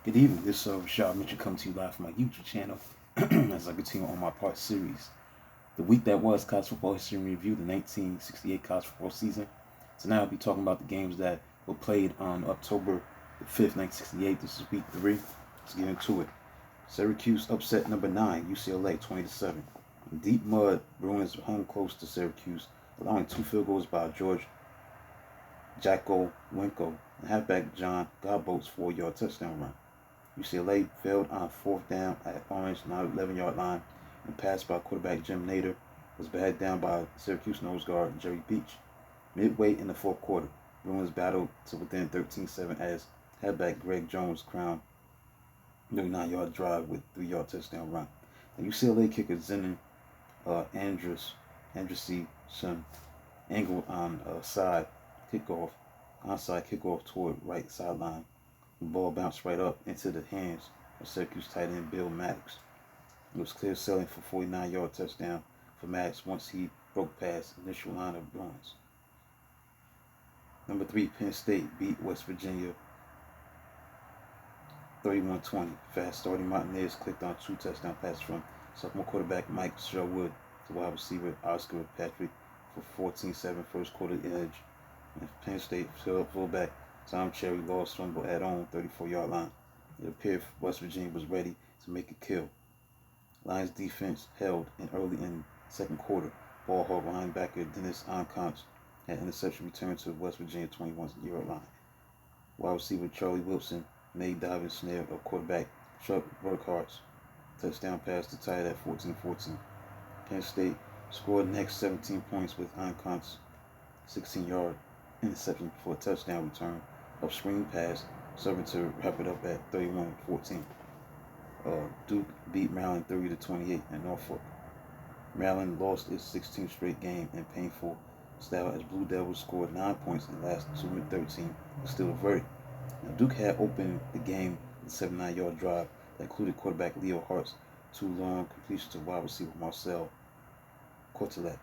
Good evening. This is Rashad Mitchell coming to you live from my YouTube channel as I continue on my part series. The week that was college football history review, the 1968 college football season. So now I'll be talking about the games that were played on October the 5th, 1968. This is week 3. Let's get into it. Syracuse upset number 9, UCLA 20-7. In deep mud, Bruins hung close to Syracuse, allowing 2 field goals by George Jacko Winko and halfback John Godboat's 4-yard touchdown run. UCLA failed on 4th down at Orange 11-yard line and passed by quarterback Jim Nader was batted down by Syracuse nose guard Jerry Beach. Midway in the fourth quarter, Bruins battled to within 13-7 as halfback Greg Jones crowned 39-yard drive with 3-yard touchdown run. The UCLA kicker Zenon Andresen angled on onside kickoff toward right sideline. The ball bounced right up into the hands of Syracuse tight end Bill Maddox. It was clear sailing for 49-yard touchdown for Maddox once he broke past the initial line of Bruins. Number 3, Penn State beat West Virginia 31-20. Fast starting Mountaineers clicked on 2 touchdown passes from sophomore quarterback Mike Sherwood to wide receiver Oscar Patrick for 14-7 first quarter edge. And Penn State fullback Tom Cherry lost fumble at on 34-yard line. It appeared West Virginia was ready to make a kill. Lions defense held in early in second quarter. Ball hawk linebacker Dennis Onconch had interception returned to West Virginia 21-yard line. Wide receiver Charlie Wilson made diving snare of quarterback Chuck Burkhart's touchdown pass to tie it at 14-14. Penn State scored the next 17 points with Onconch's 16-yard interception for a touchdown return of screen pass, serving to wrap it up at 31-14. Duke beat Maryland 30-28 in Norfolk. Maryland lost its 16th straight game in painful style as Blue Devils scored 9 points in the last 2-13 and still a verdict. Now, Duke had opened the game with a 79-yard drive that included quarterback Leo Hart's 2 long completions to wide receiver Marcel Cortelet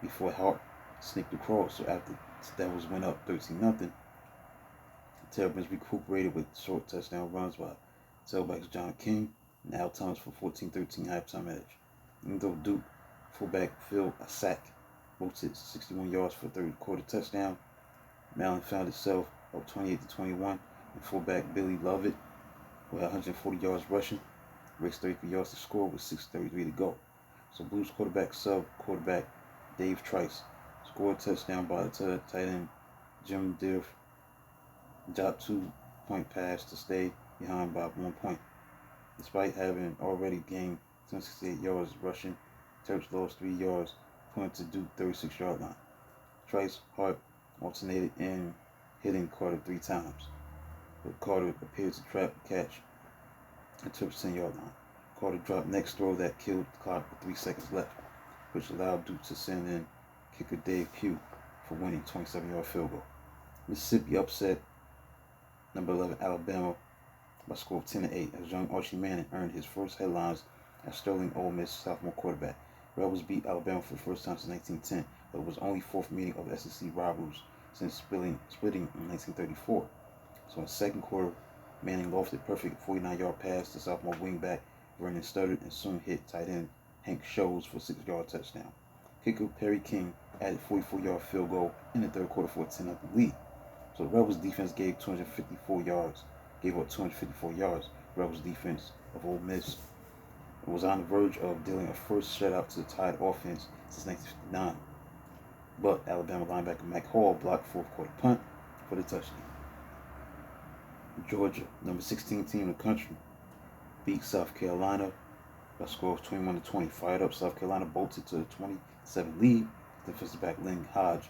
before Hart sneaked across. So after the Devils went up 13-0, Terrapins recuperated with short touchdown runs by tailbacks John King and Al Thomas for 14-13 halftime edge. Even though Duke fullback Phil Sack bolted 61 yards for third quarter touchdown, Maryland found itself up 28-21, and fullback Billy Lovett, who had 140 yards rushing, raced 33 yards to score with 6:33 to go. So Blues quarterback Dave Trice scored a touchdown by the tight end Jim Dirf, dropped 2-point pass to stay behind by 1 point. Despite having already gained 268 yards rushing, Terps lost 3 yards, pointing to Duke 36-yard line. Trice Hart alternated in hitting Carter 3 times, but Carter appeared to trap the catch at Terps 10-yard line. Carter dropped next throw that killed the clock with 3 seconds left, which allowed Duke to send in kicker Dave Pugh for winning 27-yard field goal. Mississippi upset number 11 Alabama by a score of 10-8 as young Archie Manning earned his first headlines as Sterling Ole Miss sophomore quarterback. Rebels beat Alabama for the first time since 1910, but it was only 4th meeting of SEC rivals since splitting in 1934. So in the second quarter, Manning lofted a perfect 49-yard pass to sophomore wingback Vernon Studdard and soon hit tight end Hank Scholes for a 6-yard touchdown. Kicker Perry King added a 44-yard field goal in the third quarter for a 10-0 lead. So the Rebels defense gave up 254 yards. Rebels defense of Ole Miss was on the verge of dealing a first shutout to the Tide offense since 1959. But Alabama linebacker Mack Hall blocked fourth quarter punt for the touchdown. Georgia, number 16 team in the country, beat South Carolina by a score of 21-20. Fired up, South Carolina bolted to a 27 lead. Defensive back Lynn Hodge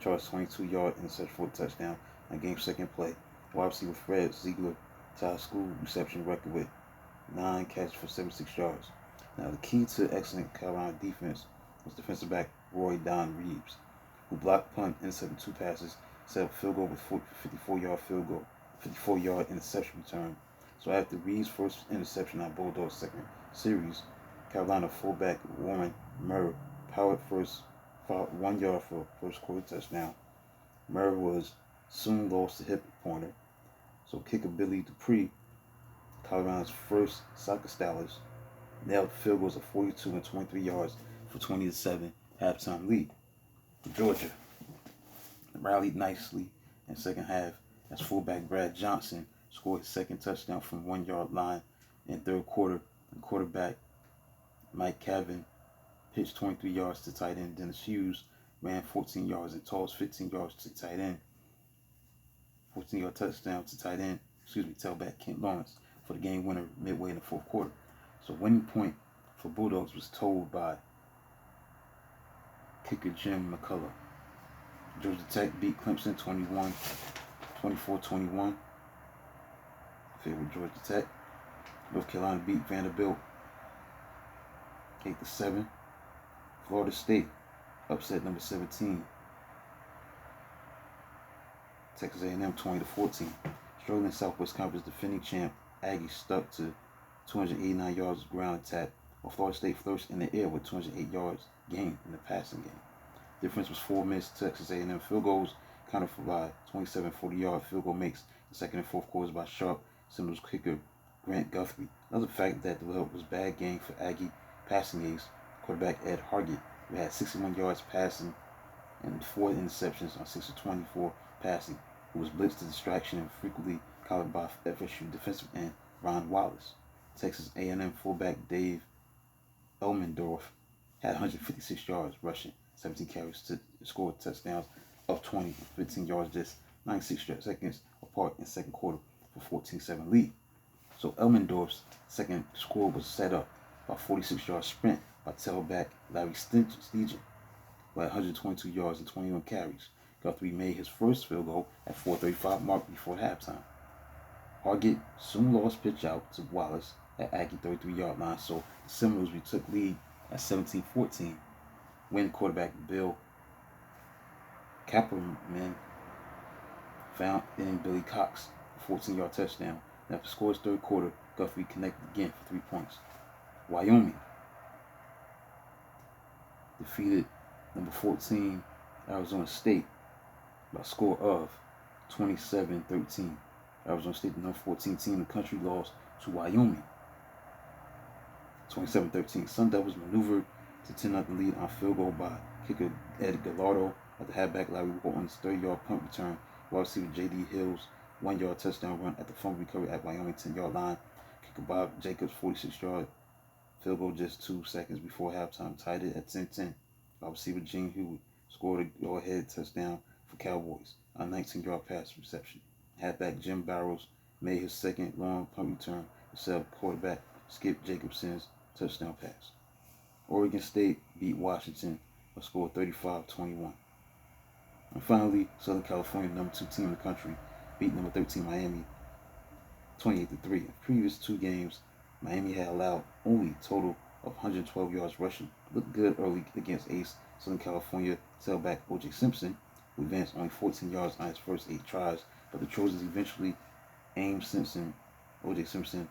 charged 22-yard interception for a touchdown on game second play. Wide receiver Fred Ziegler tied school reception record with 9 catches for 76 yards. Now the key to excellent Carolina defense was defensive back Roy Don Reeves, who blocked punt, intercepted 2 passes, set up field goal with 54-yard interception return. So after Reeves' first interception on Bulldogs' second series, Carolina fullback Warren Murray powered 1 yard for first quarter touchdown. Murray was soon lost to hip pointer, so kicker Billy Dupree Colorado's first soccer stylist, nailed field goals of 42 and 23 yards for 20-7 halftime lead. Georgia rallied nicely in the second half as fullback Brad Johnson scored his second touchdown from 1 yard line in third quarter, and quarterback Mike Cavan pitched 23 yards to tight end Dennis Hughes, ran 14 yards and tossed 15 yards to tight end. 14-yard touchdown to tailback Kent Lawrence for the game winner midway in the fourth quarter. So winning point for Bulldogs was told by kicker Jim McCullough. Georgia Tech beat Clemson 24-21. Favorite Georgia Tech. North Carolina beat Vanderbilt 8-7. Florida State upset number 17. Texas A&M 20-14. Struggling Southwest Conference defending champ Aggies stuck to 289 yards of ground attack, while Florida State flourished in the air with 208 yards gained in the passing game. Difference was 4 missed Texas A&M field goals, countered by 27 40-yard field goal makes in second and fourth quarters by sharp Seminoles kicker Grant Guthrie. Another fact that developed was bad game for Aggie passing ace quarterback Ed Hargett, who had 61 yards passing and 4 interceptions on 6 of 24 passing, who was blitzed to distraction and frequently collared by FSU defensive end Ron Wallace. Texas A&M fullback Dave Elmendorf had 156 yards rushing, 17 carries to score touchdowns of 20 and 15 yards, just 96 seconds apart in second quarter for 14-7 lead. So Elmendorf's second score was set up by a 46-yard sprint by tailback Larry Stegen, who had 122 yards and 21 carries. Guthrie made his first field goal at 4:35 mark before halftime. Hargett soon lost pitch out to Wallace at Aggie 33-yard line, so the Seminoles retook lead at 17-14 when quarterback Bill Kapperman found in Billy Cox a 14-yard touchdown. And after score's third quarter, Guthrie connected again for 3 points. Wyoming defeated number 14 Arizona State by a score of 27-13. Arizona State, the number 14 team in the country, lost to Wyoming 27-13. Sun Devils maneuvered to 10-0 lead on field goal by kicker Ed Gallardo at the halfback Larry Walton's 30-yard punt return, wide receiver J.D. Hill's 1-yard touchdown run at the fumble recovery at Wyoming 10-yard line. Kicker Bob Jacobs' 46-yard field goal just 2 seconds before halftime tied it at 10-10. Wide receiver Gene Hewitt scored a go-ahead touchdown for Cowboys on a 19-yard pass reception. Halfback Jim Barrows made his second long punt return to set quarterback Skip Jacobson's touchdown pass. Oregon State beat Washington by a score of 35-21. And finally, Southern California, number 2 team in the country, beat number 13 Miami 28-3. In previous 2 games, Miami had allowed only a total of 112 yards rushing. Looked good early against ace Southern California tailback O.J. Simpson, who advanced only 14 yards on his first 8 tries, but the Trojans eventually aimed O.J. Simpson,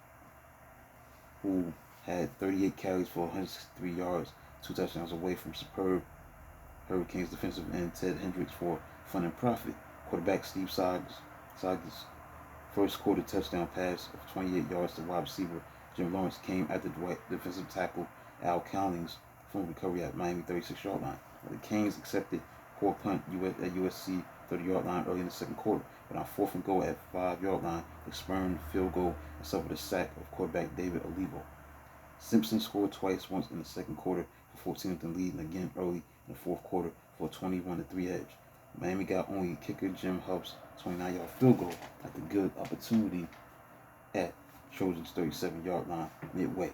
who had 38 carries for 163 yards, 2 touchdowns away from superb Hurricanes defensive end Ted Hendricks for fun and profit. Quarterback Steve Sagas' first quarter touchdown pass of 28 yards to wide receiver Jim Lawrence came after defensive tackle Al Cowling's fumble recovery at Miami 36-yard line. The Canes accepted poor punt at USC 30-yard line early in the second quarter, but on 4th and goal at 5-yard line, they spurned field goal and suffered a sack of quarterback David Olivo. Simpson scored twice, once in the second quarter for 14-0 lead, and again early in the fourth quarter for a 21-3 edge. Miami got only kicker Jim Hubb's 29-yard field goal at the good opportunity at Trojans' 37-yard line midway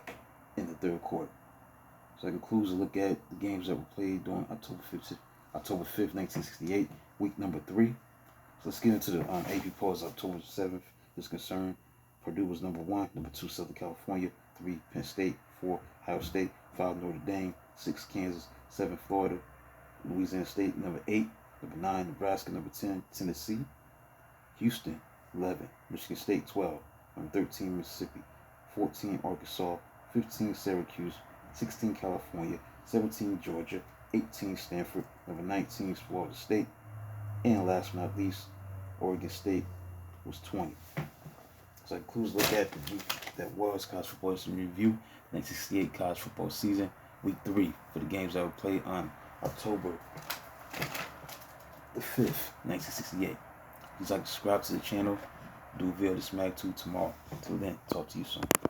in the third quarter. So that concludes a look at the games that were played during October 5th, 1968, week number 3. So let's get into the AP polls. October 7th is concerned. Purdue was number 1, number 2 Southern California, 3 Penn State, 4 Ohio State, 5 Notre Dame, 6 Kansas, 7 Florida, Louisiana State, number 8, number 9 Nebraska, number 10 Tennessee, Houston, 11, Michigan State, 12, number 13 Mississippi, 14 Arkansas, 15 Syracuse, 16 California, 17 Georgia, 18 Stanford, number 19 Florida State, and last but not least, Oregon State was 20. So that concludes a look at the week that was college football history review, 1968 college football season, week 3 for the games that were played on October the 5th, 1968. Please like, subscribe to the channel. Do avail this magnitude tomorrow. Until then, talk to you soon.